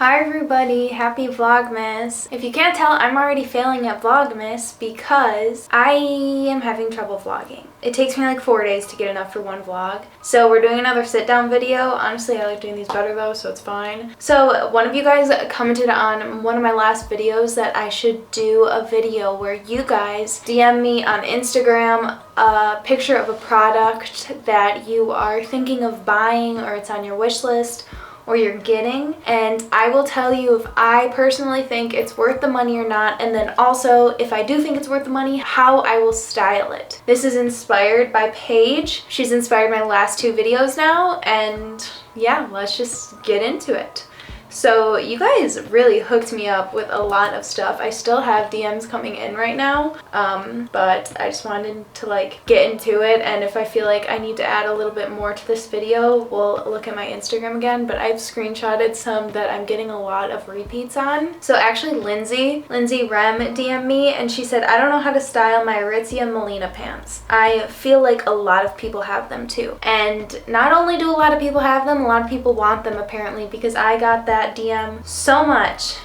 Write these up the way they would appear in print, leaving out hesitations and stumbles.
Hi everybody, happy Vlogmas. If you can't tell, I'm already failing at Vlogmas because I am having trouble vlogging. It takes me like 4 days to get enough for one vlog. So we're doing another sit down video. Honestly, I like doing these better though, so it's fine. So one of you guys commented on one of my last videos that I should do a video where you guys DM me on Instagram a picture of a product that you are thinking of buying or it's on your wish list or you're getting, and I will tell you if I personally think it's worth the money or not, and then also if I do think it's worth the money, how I will style it. This is inspired by Paige. She's inspired my last two videos now, and yeah, let's just get into it. So you guys really hooked me up with a lot of stuff. I still have DMs coming in right now, but I just wanted to like get into it, and if I feel like I need to add a little bit more to this video, we'll look at my Instagram again, but I've screenshotted some that I'm getting a lot of repeats on. So actually Lindsay Rem DM'd me and she said, I don't know how to style my Aritzia Melina pants. I feel like a lot of people have them too. And not only do a lot of people have them, a lot of people want them apparently, because I got that DM so much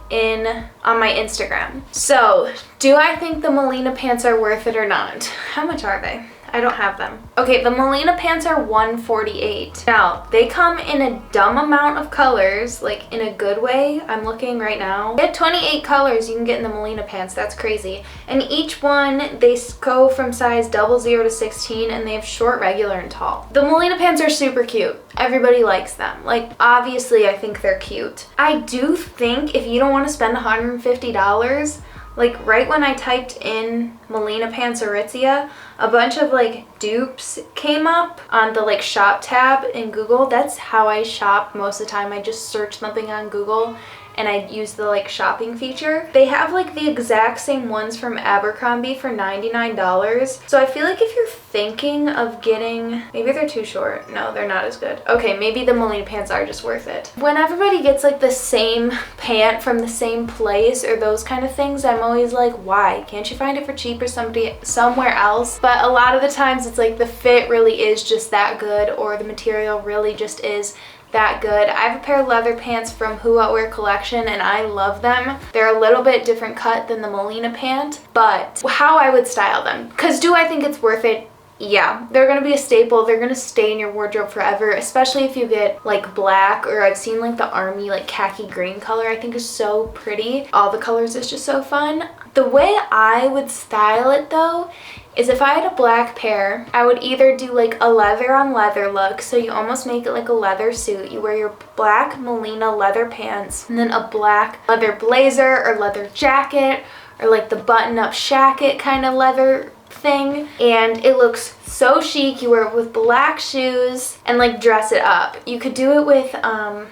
on my Instagram. So do I think the Melina pants are worth it or not? How much are they? I don't have them. Okay, the Melina pants are $148. Now, they come in a dumb amount of colors, like in a good way. I'm looking right now. They have 28 colors you can get in the Melina pants. That's crazy. And each one, they go from size 00 to 16, and they have short, regular, and tall. The Melina pants are super cute. Everybody likes them. Like, obviously, I think they're cute. I do think if you don't want to spend $150, like right when I typed in Melina pants Aritzia, a bunch of like dupes came up on the like shop tab in Google. That's how I shop most of the time. I just search something on Google and I use the like shopping feature. They have like the exact same ones from Abercrombie for $99. So I feel like if you're thinking of getting, maybe they're too short. No, they're not as good. Okay, maybe the Melina pants are just worth it. When everybody gets like the same pant from the same place or those kind of things, I'm always like, why? Can't you find it for cheaper somewhere else? But a lot of the times it's like the fit really is just that good, or the material really just is that good. I have a pair of leather pants from Who What Wear collection and I love them. They're a little bit different cut than the Melina pant, but how I would style them. Because do I think it's worth it? Yeah, they're gonna be a staple. They're gonna stay in your wardrobe forever, especially if you get like black, or I've seen like the army like khaki green color, I think is so pretty. All the colors is just so fun. The way I would style it though is if I had a black pair, I would either do like a leather on leather look, so you almost make it like a leather suit. You wear your black Melina leather pants and then a black leather blazer or leather jacket, or like the button-up shacket kind of leather thing, and it looks so chic. You wear it with black shoes and like dress it up. You could do it with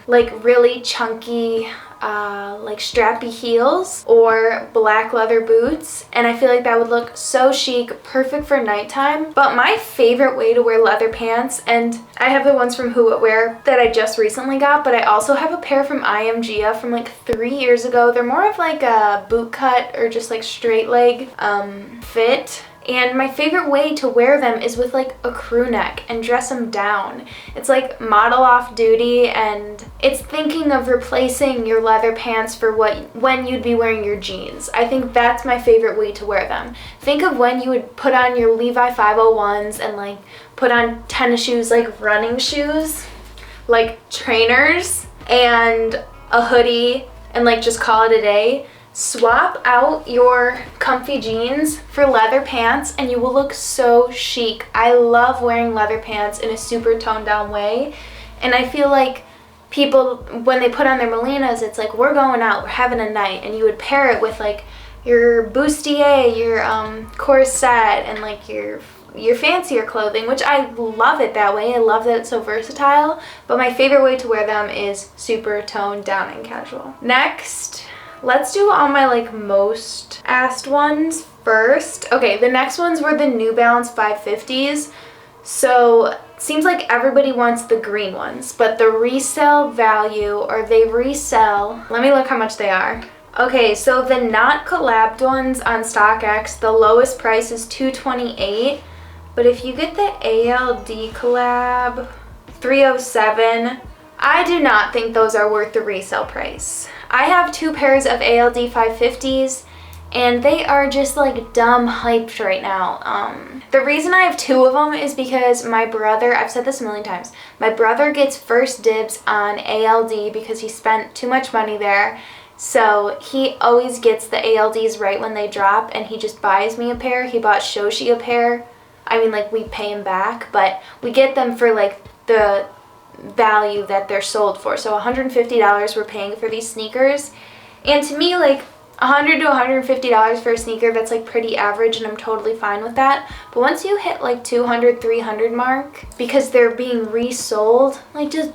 like really chunky like strappy heels or black leather boots, and I feel like that would look so chic, perfect for nighttime. But my favorite way to wear leather pants, and I have the ones from Who What Wear that I just recently got, but I also have a pair from IMGA from like 3 years ago. They're more of like a boot cut or just like straight leg fit. And my favorite way to wear them is with like a crew neck and dress them down. It's like model off duty, and it's thinking of replacing your leather pants for when you'd be wearing your jeans. I think that's my favorite way to wear them. Think of when you would put on your Levi 501s and like put on tennis shoes, like running shoes, like trainers, and a hoodie, and like just call it a day. Swap out your comfy jeans for leather pants and you will look so chic. I love wearing leather pants in a super toned down way, and I feel like people, when they put on their Melinas, it's like, we're going out, we're having a night, and you would pair it with like your bustier, your corset, and like your fancier clothing, which I love it that way. I love that it's so versatile, but my favorite way to wear them is super toned down and casual. Next, let's do all my like most asked ones first. Okay, the next ones were the New Balance 550s. So seems like everybody wants the green ones, but the resale value, or they resell, let me look how much they are. Okay, so the not collabed ones on StockX, the lowest price is $228, but if you get the ALD collab 307 I do not think those are worth the resale price. I have 2 pairs of ALD 550s and they are just like dumb hyped right now. The reason I have 2 of them is because my brother, I've said this a million times, my brother gets first dibs on ALD because he spent too much money there. So he always gets the ALDs right when they drop, and he just buys me a pair. He bought Shoshi a pair. I mean, like, we pay him back, but we get them for like the value that they're sold for. So $150 we're paying for these sneakers, and to me, like, $100 to $150 for a sneaker, that's like pretty average, and I'm totally fine with that. But once you hit like $200, $300 mark, because they're being resold, like, just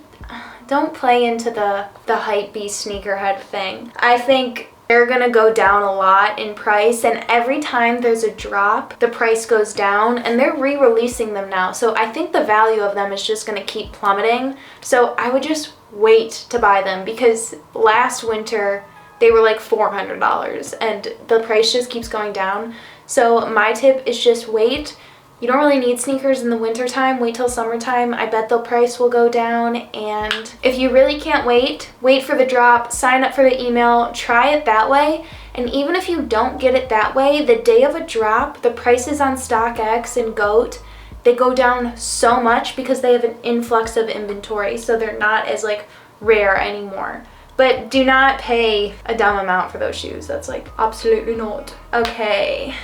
don't play into the hype beast sneakerhead thing. I think they're gonna go down a lot in price, and every time there's a drop, the price goes down, and they're re-releasing them now. So I think the value of them is just gonna keep plummeting. So I would just wait to buy them, because last winter they were like $400 and the price just keeps going down. So my tip is just wait. You don't really need sneakers in the winter time. Wait till summertime. I bet the price will go down. And if you really can't wait, wait for the drop, sign up for the email, try it that way. And even if you don't get it that way, the day of a drop, the prices on StockX and GOAT, they go down so much because they have an influx of inventory. So they're not as like rare anymore. But do not pay a dumb amount for those shoes. That's like absolutely not. Okay.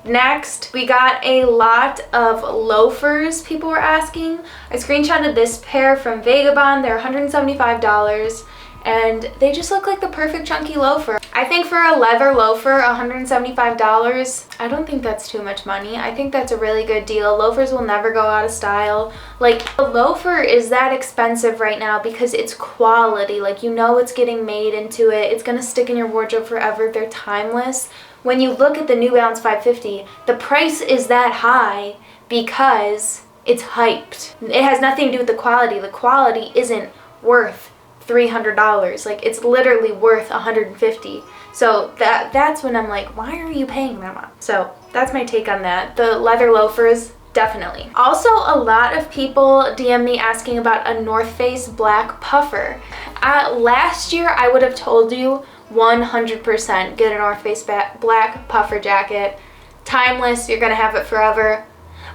Next, we got a lot of loafers people were asking. I screenshotted this pair from Vagabond. They're $175 and they just look like the perfect chunky loafer. I think for a leather loafer, $175, I don't think that's too much money. I think that's a really good deal. Loafers will never go out of style. Like, a loafer is that expensive right now because it's quality. Like, you know it's getting made into it. It's gonna stick in your wardrobe forever. They're timeless. When you look at the New Balance 550, the price is that high because it's hyped. It has nothing to do with the quality. The quality isn't worth $300. Like, it's literally worth $150. So that's when I'm like, why are you paying that much? So that's my take on that. The leather loafers, definitely. Also, a lot of people DM me asking about a North Face black puffer. Last year, I would have told you 100% get a North Face black puffer jacket. Timeless, you're gonna have it forever.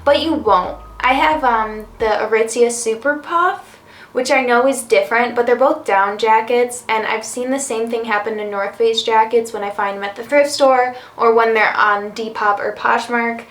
But you won't. I have the Aritzia Super Puff, which I know is different, but they're both down jackets, and I've seen the same thing happen to North Face jackets when I find them at the thrift store or when they're on Depop or Poshmark.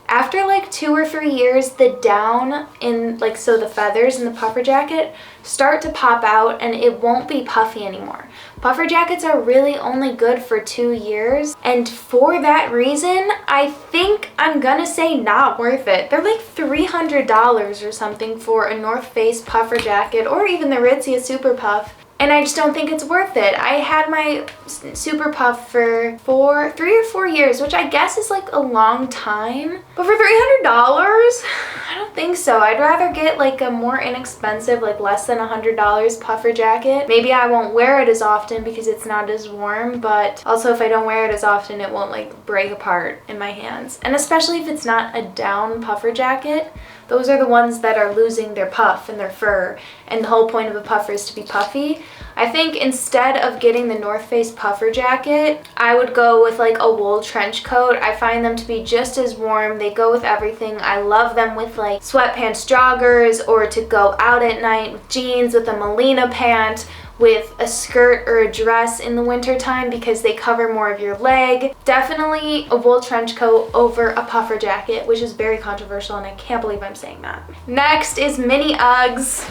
After like 2 or 3 years, the down in, like, so the feathers in the puffer jacket start to pop out and it won't be puffy anymore. Puffer jackets are really only good for 2 years, and for that reason, I think I'm gonna say not worth it. They're like $300 or something for a North Face puffer jacket, or even the Aritzia Super Puff. And I just don't think it's worth it. I had my Super Puff for 3 or 4 years, which I guess is like a long time. But for $300, I don't think so. I'd rather get like a more inexpensive, like less than $100 puffer jacket. Maybe I won't wear it as often because it's not as warm, but also if I don't wear it as often, it won't like break apart in my hands. And especially if it's not a down puffer jacket. Those are the ones that are losing their puff and their fur, and the whole point of a puffer is to be puffy. I think instead of getting the North Face puffer jacket, I would go with like a wool trench coat. I find them to be just as warm. They go with everything. I love them with like sweatpants, joggers, or to go out at night with jeans, with a Melina pant, with a skirt or a dress in the winter time because they cover more of your leg. Definitely a wool trench coat over a puffer jacket, which is very controversial, and I can't believe I'm saying that. Next is mini Uggs.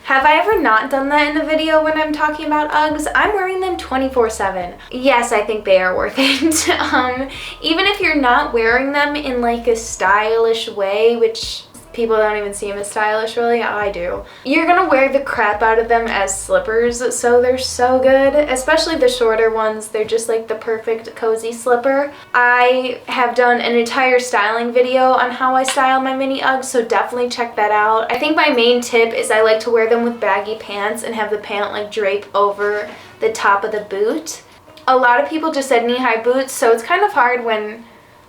Have I ever not done that in a video when I'm talking about Uggs? I'm wearing them 24/7. Yes, I think they are worth it. Even if you're not wearing them in like a stylish way, which people don't even see them as stylish really, I do. You're gonna wear the crap out of them as slippers, so they're so good, especially the shorter ones. They're just like the perfect cozy slipper. I have done an entire styling video on how I style my mini Uggs, so definitely check that out. I think my main tip is I like to wear them with baggy pants and have the pant like drape over the top of the boot. A lot of people just said knee-high boots, so it's kind of hard when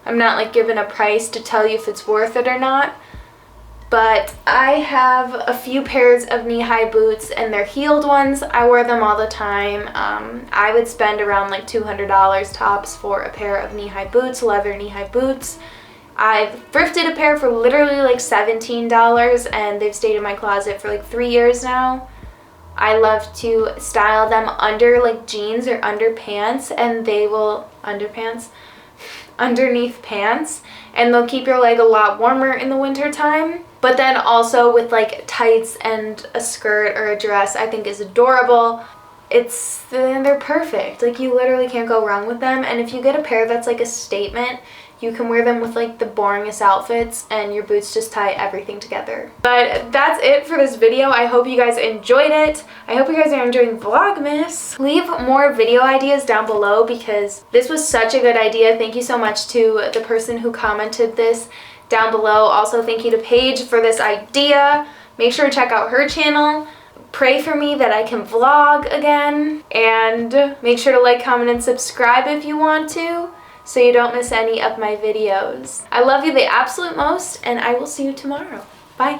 I'm not like given a price to tell you if it's worth it or not. But I have a few pairs of knee-high boots, and they're heeled ones. I wear them all the time. I would spend around like $200 tops for a pair of knee-high boots, leather knee-high boots. I've thrifted a pair for literally like $17, and they've stayed in my closet for like 3 years now. I love to style them under like jeans or underpants, and they will, underneath pants, and they'll keep your leg a lot warmer in the winter time. But then also with like tights and a skirt or a dress, I think is adorable. They're perfect. Like, you literally can't go wrong with them. And if you get a pair that's like a statement, you can wear them with like the boringest outfits, and your boots just tie everything together. But that's it for this video. I hope you guys enjoyed it. I hope you guys are enjoying Vlogmas. Leave more video ideas down below, because this was such a good idea. Thank you so much to the person who commented this down below. Also, thank you to Paige for this idea. Make sure to check out her channel. Pray for me that I can vlog again. And make sure to like, comment, and subscribe if you want to, so you don't miss any of my videos. I love you the absolute most, and I will see you tomorrow. Bye.